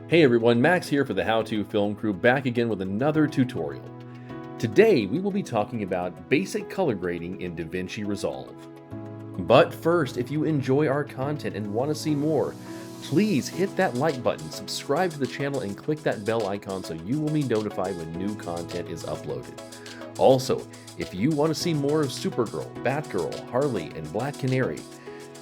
Hey everyone, Max here for the How To Film Crew, back again with another tutorial. Today we will be talking about basic color grading in DaVinci Resolve. But first, if you enjoy our content and want to see more, please hit that like button, subscribe to the channel, and click that bell icon so you will be notified when new content is uploaded. Also, if you want to see more of Supergirl, Batgirl, Harley, and Black Canary,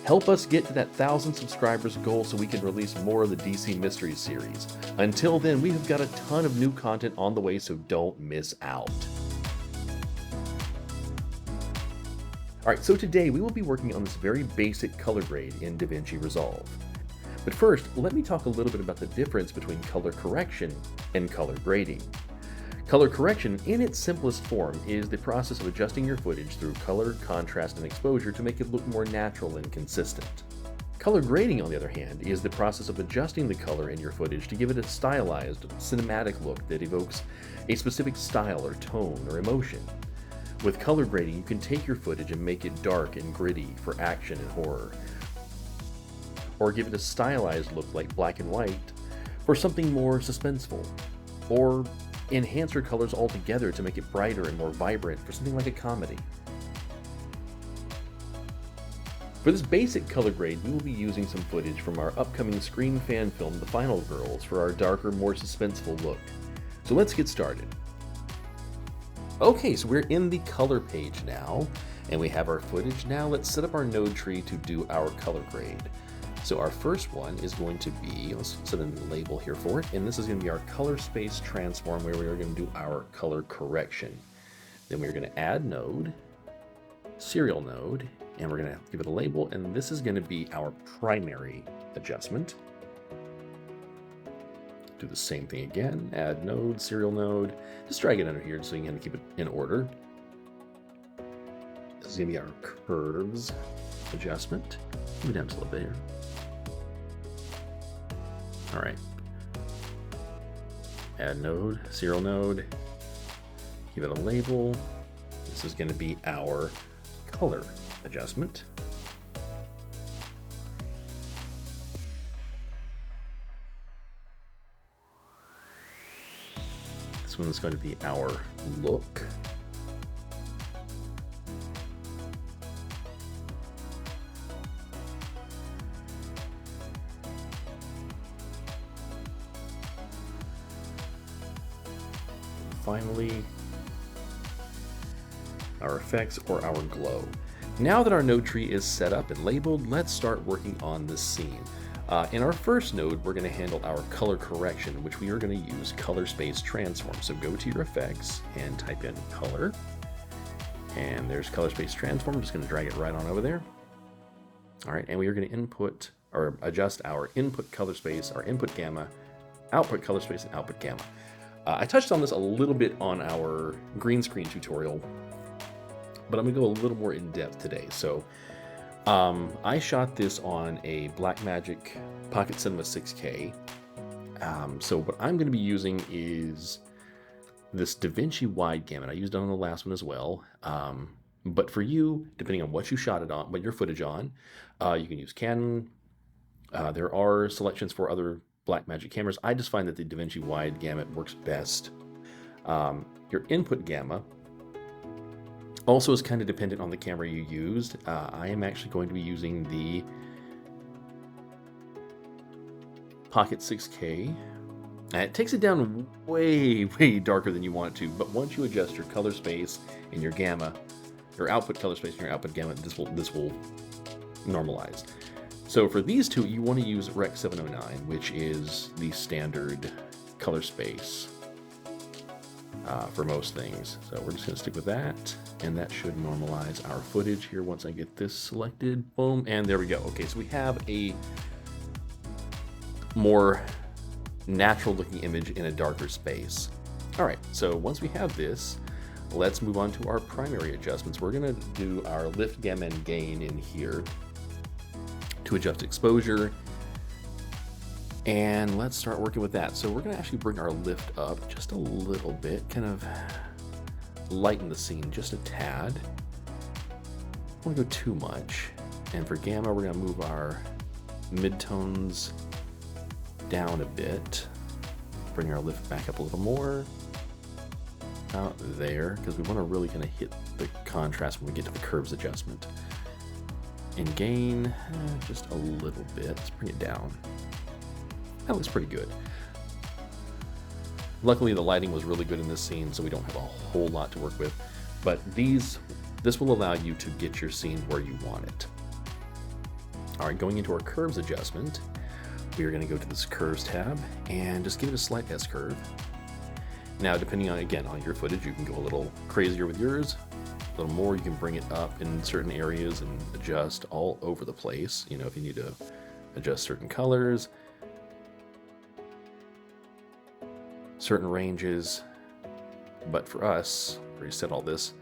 help us get to that 1,000 subscribers goal so we can release more of the DC Mysteries series. Until then, we have got a ton of new content on the way, so don't miss out. Alright, so today we will be working on this very basic color grade in DaVinci Resolve. But first, let me talk a little bit about the difference between color correction and color grading. Color correction, in its simplest form, is the process of adjusting your footage through color, contrast, and exposure to make it look more natural and consistent. Color grading, on the other hand, is the process of adjusting the color in your footage to give it a stylized, cinematic look that evokes a specific style or tone or emotion. With color grading, you can take your footage and make it dark and gritty for action and horror, or give it a stylized look like black and white for something more suspenseful, or enhance your colors altogether to make it brighter and more vibrant for something like a comedy. For this basic color grade, we will be using some footage from our upcoming screen fan film, The Final Girls, for our darker, more suspenseful look. So let's get started. Okay, so we're in the color page now, and we have our footage. Now let's set up our node tree to do our color grade. So our first one is going to be, let's set a label here for it, and this is going to be our color space transform, where we are going to do our color correction. Then we're going to add node, serial node, and we're going to give it a label, and this is going to be our primary adjustment. Do the same thing again, add node, serial node, just drag it under here so you can keep it in order. This is going to be our curves adjustment. Move it down just a little bit here. All right, add node, serial node, give it a label. This is going to be our color adjustment. This one is going to be our look. Finally, our effects or our glow. Now that our node tree is set up and labeled, let's start working on this scene. In our first node, we're going to handle our color correction, which we are going to use color space transform. So go to your effects and type in color, and there's color space transform. I'm just going to drag it right on over there. All right, and we are going to input or adjust our input color space, our input gamma, output color space, and output gamma. I touched on this a little bit on our green screen tutorial, but I'm going to go a little more in depth today. So I shot this on a Blackmagic Pocket Cinema 6K. So what I'm going to be using is this DaVinci wide gamut. I used it on the last one as well. But for you, depending on what you shot it on, what your footage on, you can use Canon. There are selections for other Blackmagic cameras. I just find that the DaVinci wide gamut works best. Your input gamma also is kind of dependent on the camera you used. I am actually going to be using the Pocket 6K. It takes it down way darker than you want it to, but once you adjust your color space and your gamma, your output color space and your output gamma, this will normalize. So for these two, you want to use Rec 709, which is the standard color space for most things. So we're just going to stick with that, and that should normalize our footage here once I get this selected. Boom, and there we go. Okay, so we have a more natural looking image in a darker space. All right, so once we have this, let's move on to our primary adjustments. We're going to do our lift, gamma, and gain in here to adjust exposure, and let's start working with that. So we're going to actually bring our lift up just a little bit, kind of lighten the scene just a tad. Don't want to go too much. And for gamma, we're going to move our midtones down a bit. bring our lift back up a little more. Out there, because we want to really kind of hit the contrast when we get to the curves adjustment. And gain, just a little bit. Let's bring it down. That looks pretty good. Luckily, the lighting was really good in this scene, so we don't have a whole lot to work with. But this will allow you to get your scene where you want it. All right, going into our curves adjustment, we are going to go to this curves tab and just give it a slight S-curve. Now, depending on, again, on your footage, you can go a little crazier with yours. A little more, you can bring it up in certain areas and adjust all over the place. You know, if you need to adjust certain colors, certain ranges. But for us, where you set all this,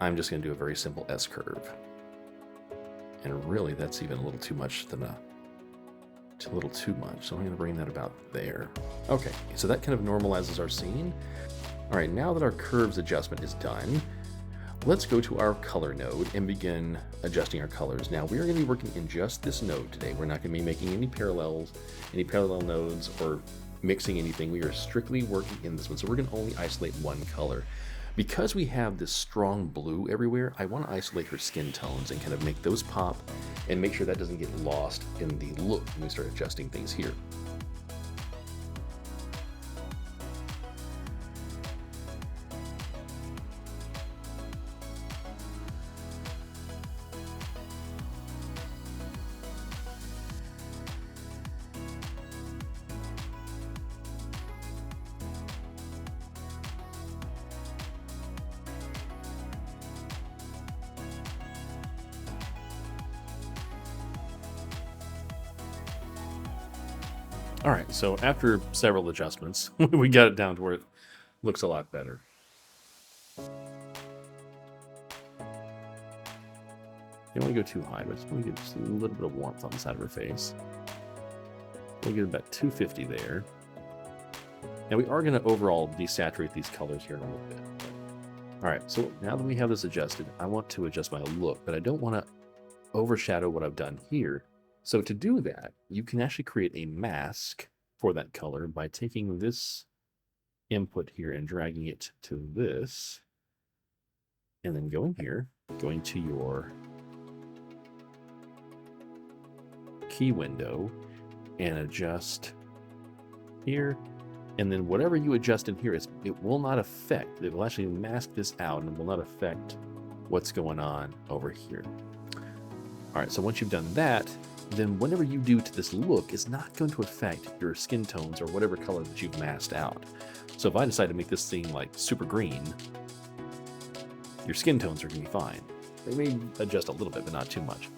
I'm just going to do a very simple S-curve. And really, that's even a little too much than a little too much. So I'm going to bring that about there. Okay, so that kind of normalizes our scene. All right, now that our curves adjustment is done, let's go to our color node and begin adjusting our colors. Now, we are going to be working in just this node today. We're not going to be making any parallel nodes or mixing anything. We are strictly working in this one. So we're going to only isolate one color. Because we have this strong blue everywhere, I want to isolate her skin tones and kind of make those pop and make sure that doesn't get lost in the look when we start adjusting things here. All right, so after several adjustments, we got it down to where it looks a lot better. You don't want to go too high, but just want to get just a little bit of warmth on the side of her face. We'll get about 250 there. And we are going to overall desaturate these colors here in a little bit. All right, so now that we have this adjusted, I want to adjust my look, but I don't want to overshadow what I've done here. So to do that, you can actually create a mask for that color by taking this input here and dragging it to this, and then going here, going to your key window and adjust here. And then whatever you adjust in here, it will not affect, it will actually mask this out and will not affect what's going on over here. All right, so once you've done that, then whatever you do to this look is not going to affect your skin tones or whatever color that you've masked out. So if I decide to make this thing like super green, your skin tones are going to be fine. They may adjust a little bit, but not too much.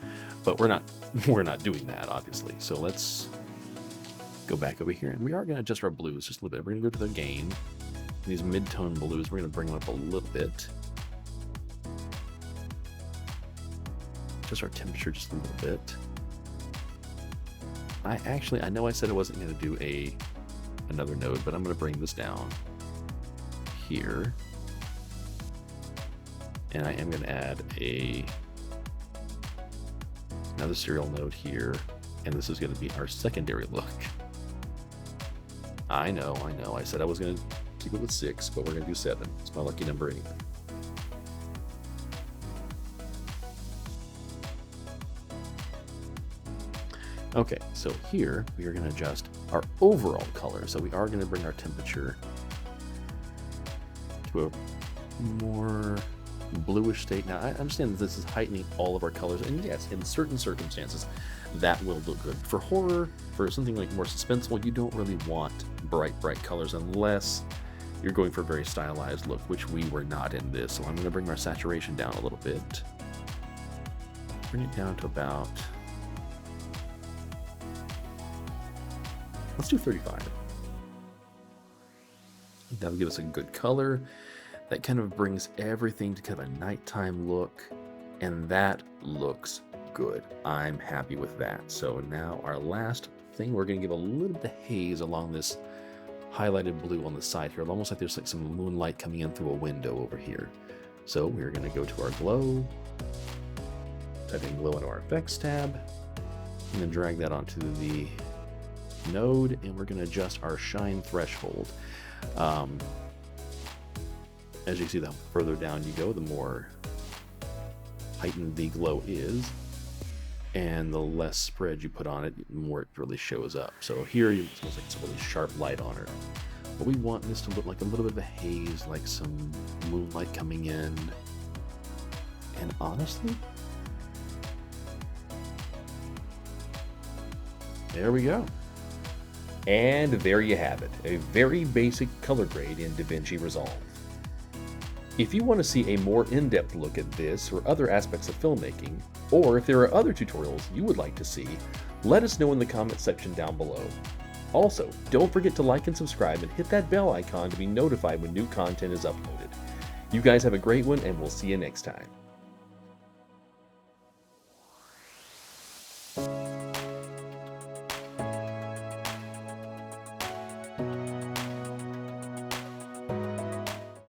But we're not doing that, obviously. So let's go back over here, and we are going to adjust our blues just a little bit. We're going to go to the gain. These mid-tone blues, we're going to bring them up a little bit. Just our temperature just a little bit. I know I said I wasn't going to do another node, but I'm going to bring this down here. And I am going to add another serial node here, and this is going to be our secondary look. I know. I said I was going to keep it with 6, but we're going to do 7. It's my lucky number anyway. Okay, so here we are going to adjust our overall color. So we are going to bring our temperature to a more bluish state. Now, I understand that this is heightening all of our colors, and yes, in certain circumstances, that will look good. For horror, for something like more suspenseful, you don't really want bright colors unless you're going for a very stylized look, which we were not in this. So I'm going to bring our saturation down a little bit. Bring it down to about... let's do 35. That'll give us a good color. That kind of brings everything to kind of a nighttime look, and that looks good. I'm happy with that. So now our last thing, we're going to give a little bit of haze along this highlighted blue on the side here, almost like there's like some moonlight coming in through a window over here. So we're going to go to our glow, type in glow into our effects tab, and then drag that onto the node, and we're going to adjust our shine threshold. As you can see, the further down you go, the more heightened the glow is, and the less spread you put on it, the more it really shows up. So here it smells like it's a really sharp light on her. But we want this to look like a little bit of a haze, like some moonlight coming in. And honestly, there we go. And there you have it, a very basic color grade in DaVinci Resolve. If you want to see a more in-depth look at this or other aspects of filmmaking, or if there are other tutorials you would like to see, let us know in the comment section down below. Also, don't forget to like and subscribe and hit that bell icon to be notified when new content is uploaded. You guys have a great one, and we'll see you next time.